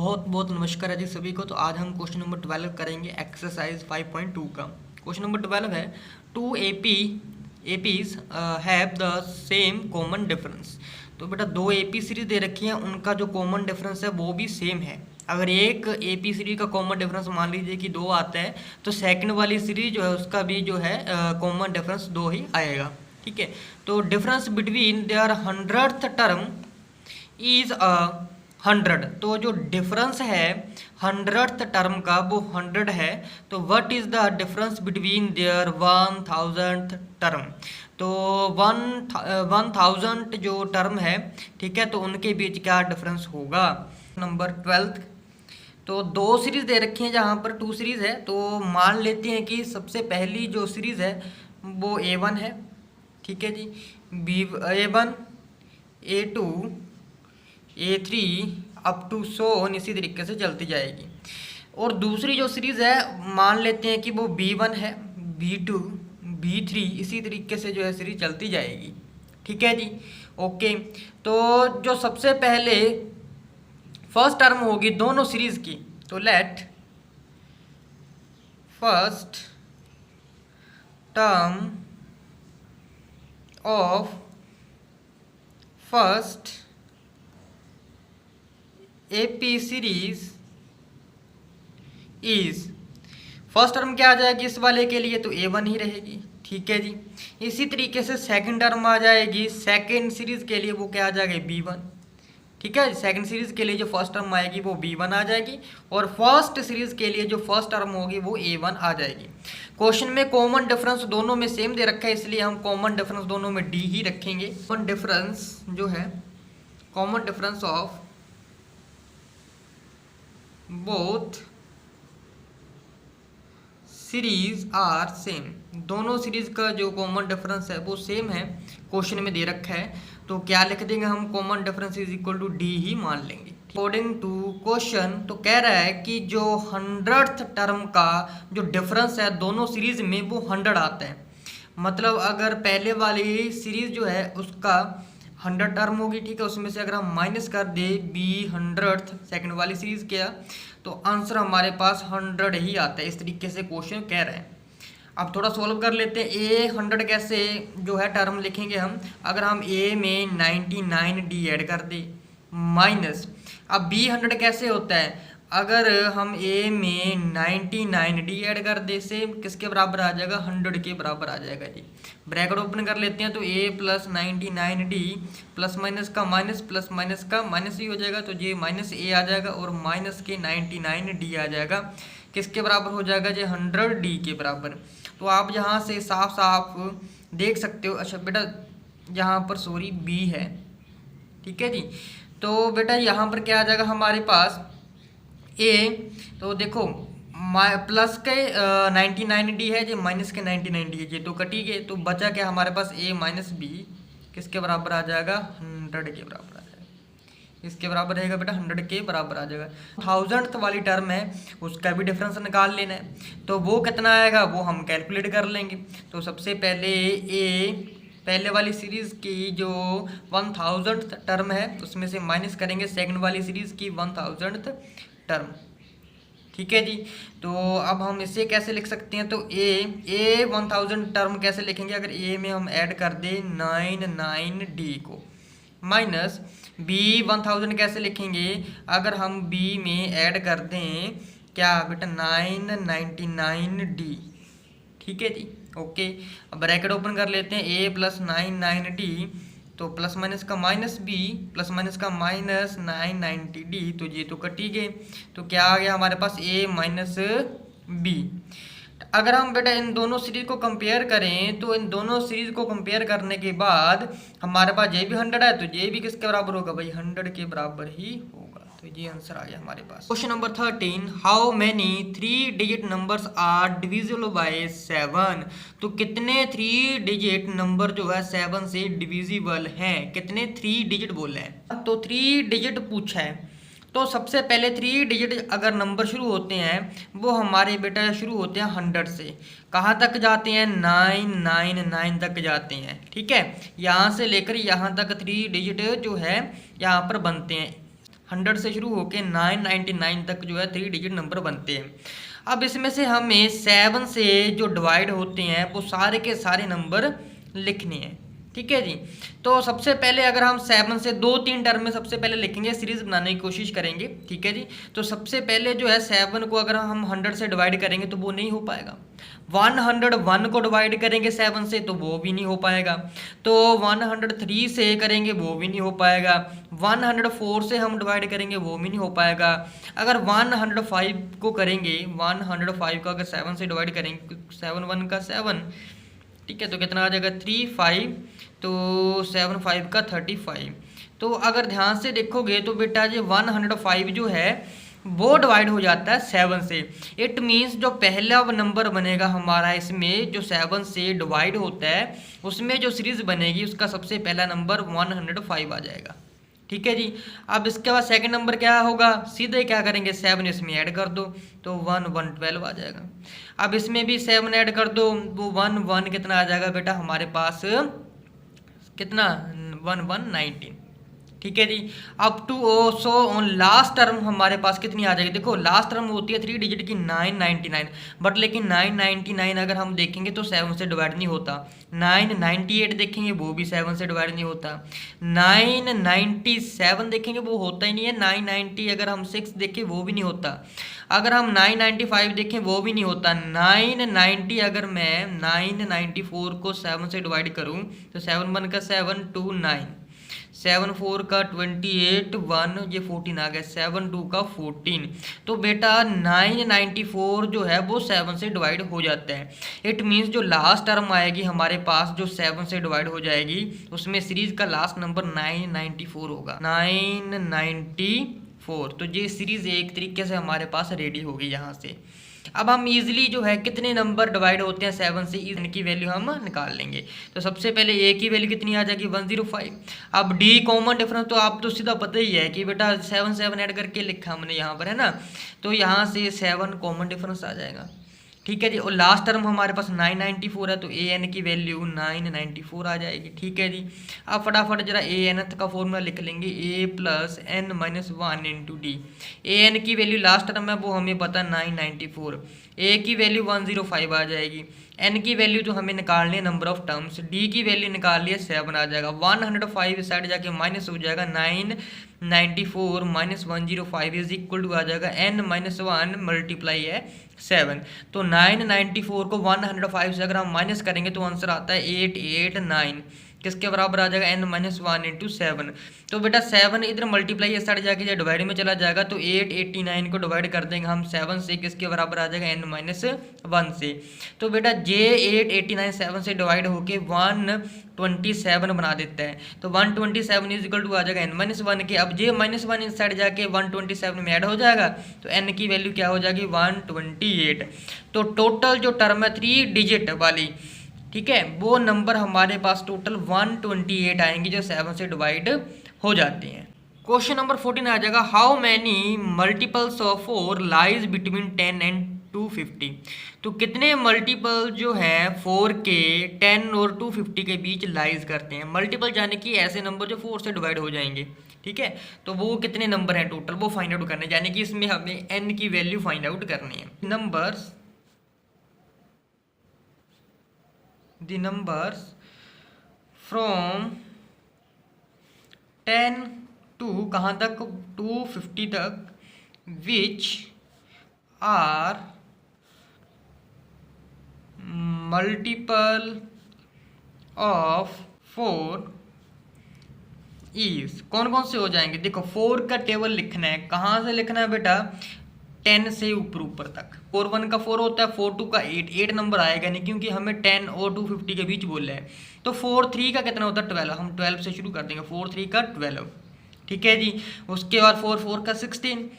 बहुत बहुत नमस्कार है जी सभी को। तो आज हम क्वेश्चन नंबर 12 करेंगे एक्सरसाइज 5.2 का। क्वेश्चन नंबर 12 है two APs have the same common difference. तो बेटा दो एपी सीरीज दे रखी है, उनका जो कॉमन डिफरेंस है वो भी सेम है। अगर एक एपी सीरीज का कॉमन डिफरेंस मान लीजिए कि 2 आता है, तो सेकंड वाली सीरीज जो है उसका भी जो है कॉमन डिफरेंस 2 ही आएगा। ठीक है, तो difference between their 100th term is 100। तो जो डिफरेंस है 100th टर्म का वो 100 है। तो what is the difference between their 1000th term. तो 1000 जो टर्म है, ठीक है, तो उनके बीच क्या डिफरेंस होगा। नंबर 12। तो दो सीरीज दे रखी हैं, जहाँ पर टू सीरीज है। तो मान लेते हैं कि सबसे पहली जो सीरीज है वो A1 है। ठीक है जी, A1 A2 A3 up to so on इसी तरीके से चलती जाएगी। और दूसरी जो सीरीज है मान लेते हैं कि वो B1 है, B2 B3 इसी तरीके से जो है सीरीज चलती जाएगी। ठीक है जी, ओके। तो जो सबसे पहले फर्स्ट टर्म होगी दोनों सीरीज की, तो let first term of first AP series is, first term क्या आ जाएगी इस वाले के लिए, तो A1 ही रहेगी। ठीक है जी, इसी तरीके से सेकंड टर्म आ जाएगी सेकंड सीरीज के लिए, वो क्या आ जाएगा B1। ठीक है, सेकंड सीरीज के लिए जो फर्स्ट टर्म आएगी वो B1 आ जाएगी, और फर्स्ट सीरीज के लिए जो फर्स्ट टर्म होगी वो A1 आ जाएगी। क्वेश्चन में कॉमन डिफरेंस दोनों में सेम दे रखा है, इसलिए हम कॉमन डिफरेंस दोनों में D ही रखेंगे। कॉमन डिफरेंस जो है, common difference of both series are same. दोनों सीरीज का जो कॉमन डिफरेंस है वो सेम है, क्वेश्चन में दे रखा है। तो क्या लिख देंगे हम, common difference is equal to D ही मान लेंगे। अकॉर्डिंग टू क्वेश्चन तो कह रहा है कि जो 100th टर्म का जो डिफरेंस है दोनों सीरीज में वो 100 आता है। मतलब अगर पहले वाली सीरीज जो है उसका 100 टर्म होगी, ठीक है, उसमें से अगर हम माइनस कर दे B100th सेकंड वाली सीरीज किया, तो आंसर हमारे पास 100 ही आता है। इस तरीके से क्वेश्चन कह रहे हैं। अब थोड़ा सॉल्व कर लेते हैं। A100 कैसे जो है टर्म लिखेंगे हम, अगर हम A में 99D ऐड कर दे माइनस, अब B100 कैसे होता है, अगर हम A में 99D ऐड कर दे से किसके बराबर आ जाएगा, 100 के बराबर आ जाएगा जी। ब्रैकेट ओपन कर लेते हैं, तो A plus 99D plus minus का माइनस प्लस माइनस का माइनस ही हो जाएगा, तो ये माइनस A आ जाएगा और माइनस के 99D आ जाएगा। किसके बराबर हो जाएगा जी, 100D के बराबर। तो आप यहाँ से साफ साफ देख सकते हो। अच्छा बेटा यहाँ पर सॉरी B है, ठीक है जी। तो बेटा यहाँ पर क्या आ जाएगा हमारे पास A, तो देखो प्लस के 99D है जी, माइनस के 99D है, ये तो कटी गए। तो बचा क्या हमारे पास A माइनस B किसके बराबर आ जाएगा, 100 के बराबर आ जाएगा। इसके बराबर रहेगा बेटा 100 के बराबर आ जाएगा। 1000th वाली टर्म है उसका भी डिफरेंस निकाल लेना है, तो वो कितना आएगा वो हम कैलकुलेट कर लेंगे। तो सबसे पहले A पहले वाली सीरीज की जो 1000th टर्म है उसमें से माइनस करेंगे सेकंड वाली सीरीज की 1000th टर्म। ठीक है जी, तो अब हम इसे कैसे लिख सकते हैं, तो A 1000 टर्म कैसे लिखेंगे, अगर A में हम ऐड कर दें 99D को, माइनस B 1000 कैसे लिखेंगे, अगर हम B में ऐड कर दें क्या बेटा 999D। ठीक है जी, ओके। अब ब्रैकेट ओपन कर लेते हैं, A प्लस 99D, तो प्लस माइनस का माइनस B प्लस माइनस का माइनस 990D, तो ये तो कट ही गए। तो क्या आ गया हमारे पास A माइनस B। अगर हम बेटा इन दोनों सीरीज को कंपेयर करें, तो इन दोनों सीरीज को कंपेयर करने के बाद हमारे पास ये भी 100 है, तो ये भी किसके बराबर होगा भाई, 100 के बराबर ही होगा। तो ये आंसर आ गया हमारे पास। Question number 13, how many 3 digit numbers are divisible by 7। तो कितने 3 डिजिट नंबर जो है 7 से डिविजिबल हैं, कितने 3 डिजिट बोले हैं। तो 3 डिजिट पूछा है, तो सबसे पहले 3 डिजिट अगर नंबर शुरू होते हैं वो हमारे बेटा शुरू होते हैं 100 से, कहाँ तक जाते हैं 999 तक जाते हैं। ठीक है, यहाँ से लेकर यहाँ तक 3 डिजिट जो है यहाँ पर बनते हैं 100 से शुरू होके 999 तक जो है 3 डिजिट नंबर बनते हैं। अब इसमें से हमें 7 से जो डिवाइड होते हैं वो सारे के सारे नंबर लिखने हैं, ठीक है जी। तो सबसे पहले अगर हम 7 से 2-3 टर्म में सबसे पहले लिखेंगे, सीरीज बनाने की कोशिश करेंगे, ठीक है जी। तो सबसे पहले जो है 7 को अगर हम 100 से डिवाइड करेंगे तो वो नहीं हो पाएगा। 101 को डिवाइड करेंगे 7 से तो वो भी नहीं हो पाएगा। तो 103 से करेंगे वो भी नहीं हो पाएगा। 104 से हम डिवाइड करेंगे वो भी नहीं हो पाएगा। अगर 105 को करेंगे, 105 को अगर 7 से डिवाइड करेंगे, 7 1 का 7, ठीक है, तो कितना आ जाएगा 3 5, तो 7 5 का 35। तो अगर ध्यान से देखोगे तो बेटा ये 105 जो है वो डिवाइड हो जाता है 7 से। इट मीन्स जो पहला नंबर बनेगा हमारा इसमें जो 7 से डिवाइड होता है उसमें जो सीरीज बनेगी उसका सबसे पहला नंबर 105 आ जाएगा, ठीक है जी। अब इसके बाद सेकंड नंबर क्या होगा, सीधे क्या करेंगे 7 इसमें ऐड कर दो तो 1 1 12 आ जाएगा। अब इसमें भी 7 ऐड कर दो, वो 1 1 कितना आ जाएगा बेटा हमारे पास, कितना 1 1 19, ठीक है जी। Up to so on last term हमारे पास कितनी आ जाएगी, देखो लास्ट टर्म होती है 3 डिजिट की 999, बट लेकिन 999 अगर हम देखेंगे तो 7 से डिवाइड नहीं होता। 998 देखेंगे वो भी 7 से डिवाइड नहीं होता। 997 देखेंगे वो होता ही नहीं है। 990 अगर हम 6 देखें वो भी नहीं होता। अगर हम 995 देखें वो भी नहीं होता। 990 अगर मैं 994 को 7 से डिवाइड करूं तो 7 1 का 7 2 9, 7 4 का 28 1, ये 14 आ गया, 7 2 का 14। तो बेटा 994 जो है वो 7 से डिवाइड हो जाता है। इट मीन्स जो लास्ट टर्म आएगी हमारे पास जो 7 से डिवाइड हो जाएगी उसमें सीरीज का लास्ट नंबर 994 होगा, 994। तो ये सीरीज एक तरीके से हमारे पास रेडी होगी यहाँ से। अब हम इजीली जो है कितने नंबर डिवाइड होते हैं 7 से, इनकी वैल्यू हम निकाल लेंगे। तो सबसे पहले ए की वैल्यू कितनी आ जाएगी 105। अब डी कॉमन डिफरेंस तो आप तो सीधा पता ही है कि बेटा 7 7 ऐड करके लिखा हमने यहाँ पर, है ना। तो यहाँ से 7 कॉमन डिफरेंस आ जाएगा, ठीक है जी। और लास्ट टर्म हमारे पास 994 है तो ए एन की वैल्यू 994 आ जाएगी, ठीक है जी। अब फटाफट जरा ए एन का फॉर्मूला लिख लेंगे, A plus N minus 1 into D. A N की वैल्यू लास्ट टर्म है वो हमें पता 994, ए की वैल्यू 105 आ जाएगी, एन की वैल्यू जो हमें निकालनी है नंबर ऑफ टर्म्स, डी की वैल्यू निकाल लिया 7 आ जाएगा। 105 साइड जाके माइनस हो जाएगा, 994 माइनस 105 इज इक्वल टू आ जाएगा n माइनस 1 मल्टीप्लाई है 7। तो 994 को 105 से अगर हम माइनस करेंगे तो आंसर आता है 889, किसके बराबर आ जाएगा n माइनस 1 इंटू 7। तो बेटा 7 इधर मल्टीप्लाई साइड जाके या डिवाइड में चला जाएगा तो 889 को डिवाइड कर देंगे हम 7 से, किसके बराबर आ जाएगा n माइनस 1 से। तो बेटा j 889 7 से डिवाइड होके 127 बना देता है, तो 127 इज इक्वल टू आ जाएगा n माइनस 1 के। अब j माइनस 1 इस साइड जाके 127 में ऐड हो जाएगा तो n की वैल्यू क्या हो जाएगी 128। तो टोटल जो टर्म है 3 डिजिट वाली, ठीक है, वो नंबर हमारे पास टोटल 128 आएंगे जो 7 से डिवाइड हो जाते हैं। क्वेश्चन नंबर 14 आ जाएगा, how many multiples of 4 lies between 10 and 250। तो कितने मल्टीपल जो है 4 के 10 और 250 के बीच लाइज करते हैं। मल्टीपल यानी कि ऐसे नंबर जो 4 से डिवाइड हो जाएंगे, ठीक है। तो वो कितने नंबर हैं टोटल वो फाइंड आउट करने, यानी कि इसमें हमें n की वैल्यू फाइंड आउट करनी है। Numbers the numbers from 10 to कहाँ तक 250 तक which are multiple of 4 is, कौन कौन से हो जाएंगे। देखो 4 का टेबल लिखना है, कहाँ से लिखना है बेटा 10 से ऊपर ऊपर तक। 4 1 का 4 होता है, 4 2 का 8 नंबर आएगा नहीं क्योंकि हमें 10 और 250 के बीच बोल रहे हैं। तो 4 3 का कितना होता है 12, हम 12 से शुरू कर देंगे, 4 3 का 12, ठीक है जी। उसके बाद 4 4 का 16,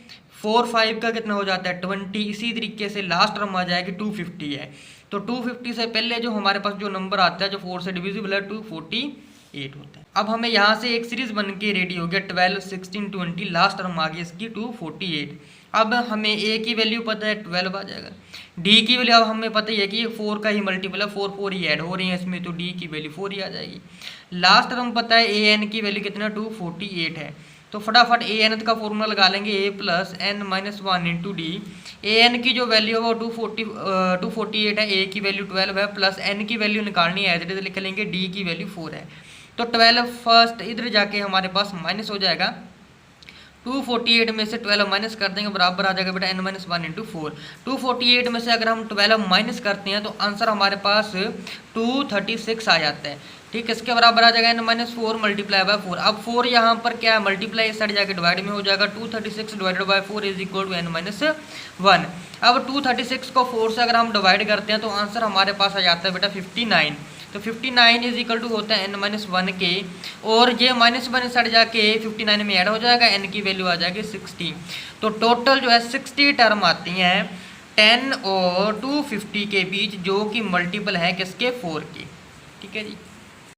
4 5 का कितना हो जाता है 20। इसी तरीके से लास्ट टर्म आ जाएगी 250 है, तो 250 से पहले जो हमारे पास जो नंबर आता है जो 4 से डिविजिबल है 248 होता है। अब हमें यहाँ से एक सीरीज बन के रेडी हो गया 12 16 20, लास्ट टर्म आ गई इसकी 248। अब हमें ए की वैल्यू पता है 12 आ जाएगा, डी की वैल्यू अब हमें पता ही है कि ये 4 का ही मल्टीपल है, 4 4 ही ऐड हो रही है इसमें, तो डी की वैल्यू 4 ही आ जाएगी। लास्ट टर्म पता है ए एन की वैल्यू कितना 248 है, तो फटाफट ए एन का फॉर्मूला लगा लेंगे, A plus N minus one into D. A N की जो वैल्यू है वो 248 है, ए की वैल्यू 12 है, प्लस एन की वैल्यू निकालनी है, एज इट इज लिख लेंगे, डी की वैल्यू 4 है। तो 12 फर्स्ट इधर जाके हमारे पास माइनस हो जाएगा, 248 में से 12 माइनस कर देंगे, बराबर आ जाएगा बेटा n माइनस वन इंटू 4। 248 में से अगर हम 12 माइनस करते हैं तो आंसर हमारे पास 236 आ जाता है। ठीक है, इसके बराबर आ जाएगा n माइनस 4 मल्टीप्लाई बाय 4। अब 4 यहाँ पर क्या है, मल्टीप्लाई इस साइड जाके डिवाइड में हो जाएगा, 236 divided by 4 is equal to n minus 1। अब 236 को 4 से अगर हम डिवाइड करते हैं तो आंसर हमारे पास आ जाता है बेटा 59। तो 59 इज इक्वल टू होता है n माइनस 1 के, और ये माइनस 1 साइड जाके 59 में ऐड हो जाएगा, n की वैल्यू आ जाएगी 60। तो टोटल जो है 60 टर्म आती हैं 10 और 250 के बीच, जो कि मल्टीपल है किसके, 4 की। ठीक है जी।